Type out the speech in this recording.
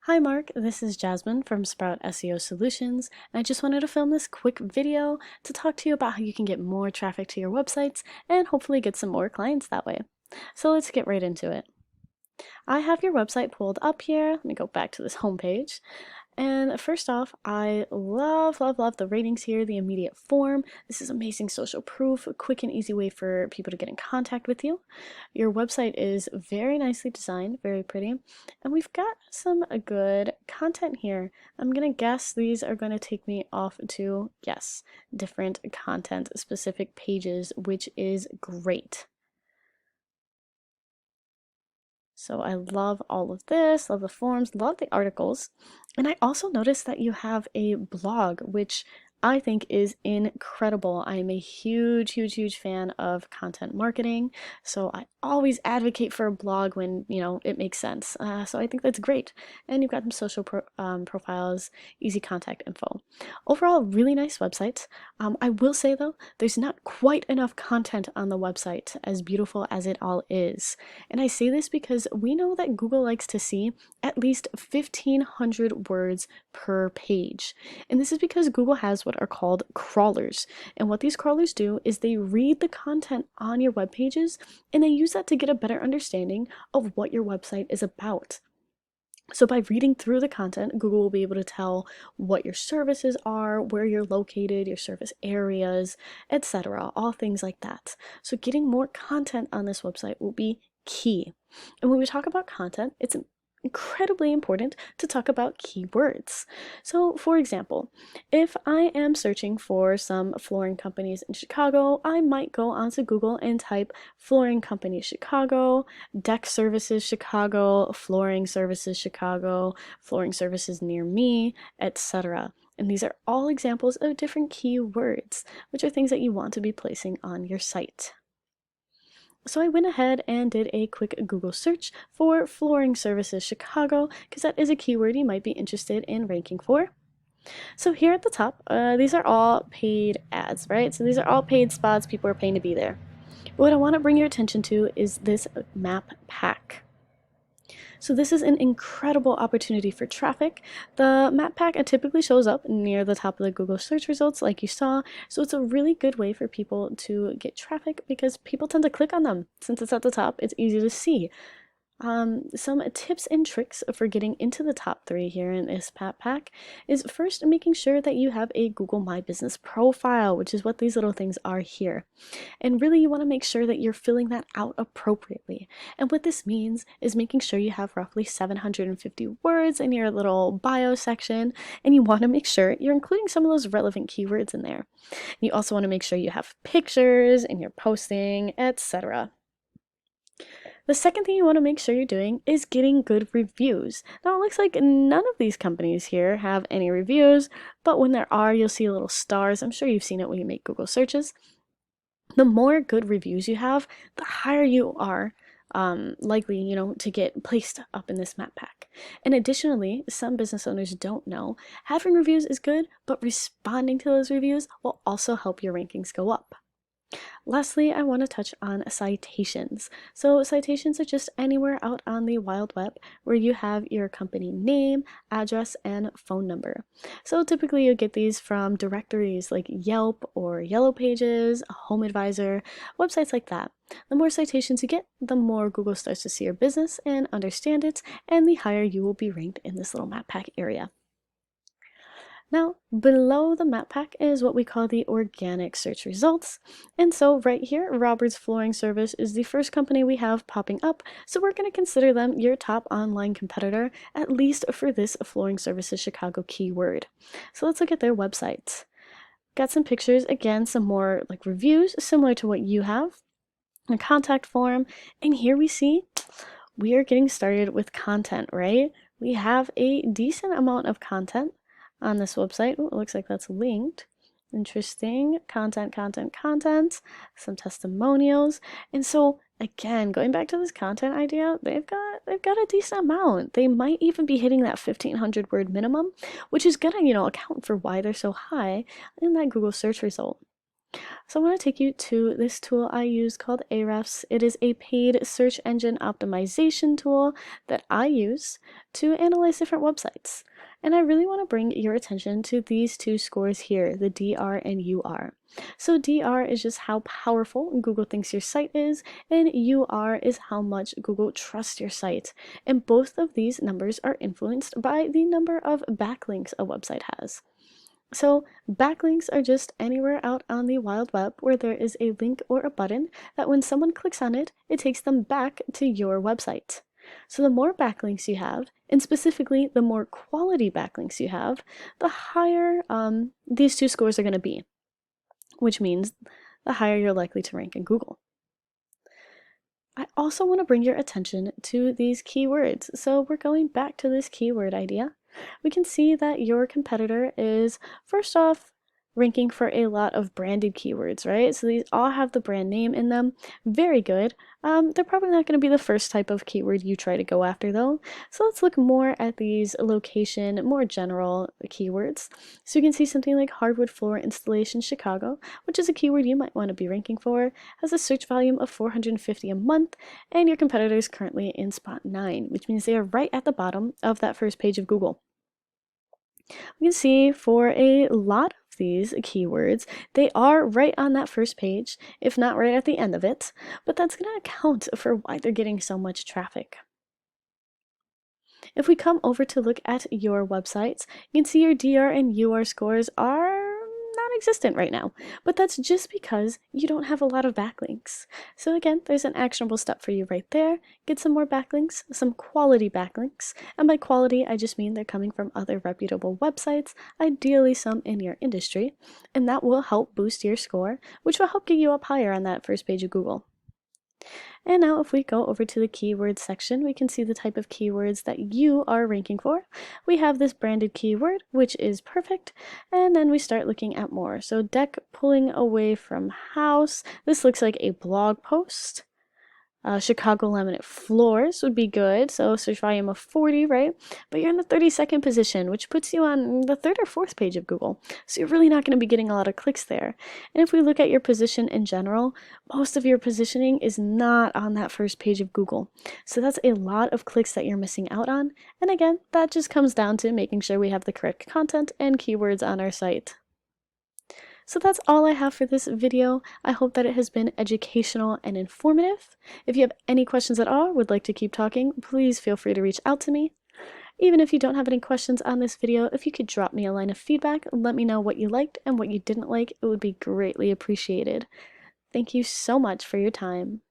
Hi Mark, this is Jasmine from Sprout SEO Solutions, and I just wanted to film this quick video to talk to you about how you can get more traffic to your websites and hopefully get some more clients that way. So let's get right into it. I have your website pulled up here. Let me go back to this homepage. And first off, I love the ratings here, the immediate form. This is amazing social proof, a quick and easy way for people to get in contact with you. Your website is very nicely designed, very pretty. And we've got some good content here. I'm gonna guess these are gonna take me off to, yes, different content specific pages, which is great. So I love all of this, love the forms, love the articles. And I also noticed that you have a blog, which I think is incredible. I am a huge fan of content marketing. So I always advocate for a blog when, it makes sense. So I think that's great. And you've got some social profiles, easy contact info. Overall, really nice website. I will say though, there's not quite enough content on the website, as beautiful as it all is. And I say this because we know that Google likes to see at least 1,500 words per page. And this is because Google has what are called crawlers. And what these crawlers do is they read the content on your web pages and they use that to get a better understanding of what your website is about. So by reading through the content, Google will be able to tell what your services are, where you're located, your service areas, etc. All things like that. So getting more content on this website will be key. And when we talk about content, it's incredibly important to talk about keywords. So for example, if I am searching for some flooring companies in Chicago, I might go onto Google and type flooring company Chicago, deck services Chicago, flooring services Chicago, flooring services near me, etc. And these are all examples of different keywords, which are things that you want to be placing on your site. So I went ahead and did a quick Google search for flooring services Chicago, because that is a keyword you might be interested in ranking for. So here at the top, these are all paid ads, right? So these are all paid spots, people are paying to be there. What I want to bring your attention to is this map pack. So this is an incredible opportunity for traffic. The map pack typically shows up near the top of the Google search results like you saw, so it's a really good way for people to get traffic because people tend to click on them. Since it's at the top, it's easy to see. Some tips and tricks for getting into the top 3 here in this map pack is first making sure that you have a Google My Business profile, which is what these little things are here. And really, you want to make sure that you're filling that out appropriately. And what this means is making sure you have roughly 750 words in your little bio section, and you want to make sure you're including some of those relevant keywords in there. You also want to make sure you have pictures in your posting, etc. The second thing you want to make sure you're doing is getting good reviews. Now, it looks like none of these companies here have any reviews, but when there are, you'll see little stars. I'm sure you've seen it when you make Google searches. The more good reviews you have, the higher you are likely, to get placed up in this map pack. And additionally, some business owners don't know, having reviews is good, but responding to those reviews will also help your rankings go up. Lastly, I want to touch on citations. So citations are just anywhere out on the wild web where you have your company name, address, and phone number. So typically you get these from directories like Yelp or Yellow Pages, Home Advisor, websites like that. The more citations you get, the more Google starts to see your business and understand it, and the higher you will be ranked in this little map pack area. Now, below the map pack is what we call the organic search results. And so right here, Robert's Flooring Service is the first company we have popping up. So we're going to consider them your top online competitor, at least for this Flooring Services Chicago keyword. So let's look at their website. Got some pictures, again, some more like reviews similar to what you have, a contact form. And here we see we are getting started with content, right? We have a decent amount of content on this website. Ooh, it looks like that's linked. Interesting. Content, some testimonials. And so again, going back to this content idea, they've got a decent amount. They might even be hitting that 1,500 word minimum, which is gonna, account for why they're so high in that Google search result. So I want to take you to this tool I use called Ahrefs. It is a paid search engine optimization tool that I use to analyze different websites. And I really want to bring your attention to these two scores here, the DR and UR. So DR is just how powerful Google thinks your site is, and UR is how much Google trusts your site. And both of these numbers are influenced by the number of backlinks a website has. So backlinks are just anywhere out on the wild web where there is a link or a button that when someone clicks on it, it takes them back to your website. So the more backlinks you have, and specifically the more quality backlinks you have, the higher these two scores are going to be, which means the higher you're likely to rank in Google. I also want to bring your attention to these keywords. So we're going back to this keyword idea. We can see that your competitor is, first off, ranking for a lot of branded keywords, right? So these all have the brand name in them. Very good. They're probably not going to be the first type of keyword you try to go after though. So let's look more at these location, more general keywords. So you can see something like hardwood floor installation Chicago, which is a keyword you might want to be ranking for, has a search volume of 450 a month, and your competitor is currently in spot 9, which means they are right at the bottom of that first page of Google. We can see for a lot of these keywords, they are right on that first page, if not right at the end of it, but that's going to account for why they're getting so much traffic. If we come over to look at your websites, you can see your DR and UR scores are non-existent right now, but that's just because you don't have a lot of backlinks. So again, there's an actionable step for you right there. Get some more backlinks, some quality backlinks, and by quality I just mean they're coming from other reputable websites, ideally some in your industry, and that will help boost your score, which will help get you up higher on that first page of Google. And now if we go over to the keywords section, we can see the type of keywords that you are ranking for. We have this branded keyword, which is perfect. And then we start looking at more. So deck pulling away from house. This looks like a blog post. Chicago laminate floors would be good, so search volume of 40, right? But you're in the 32nd position, which puts you on the 3rd or 4th page of Google, so you're really not going to be getting a lot of clicks there. And if we look at your position in general, most of your positioning is not on that first page of Google, so that's a lot of clicks that you're missing out on. And again, that just comes down to making sure we have the correct content and keywords on our site. So that's all I have for this video. I hope that it has been educational and informative. If you have any questions at all or would like to keep talking, please feel free to reach out to me. Even if you don't have any questions on this video, if you could drop me a line of feedback, let me know what you liked and what you didn't like, it would be greatly appreciated. Thank you so much for your time.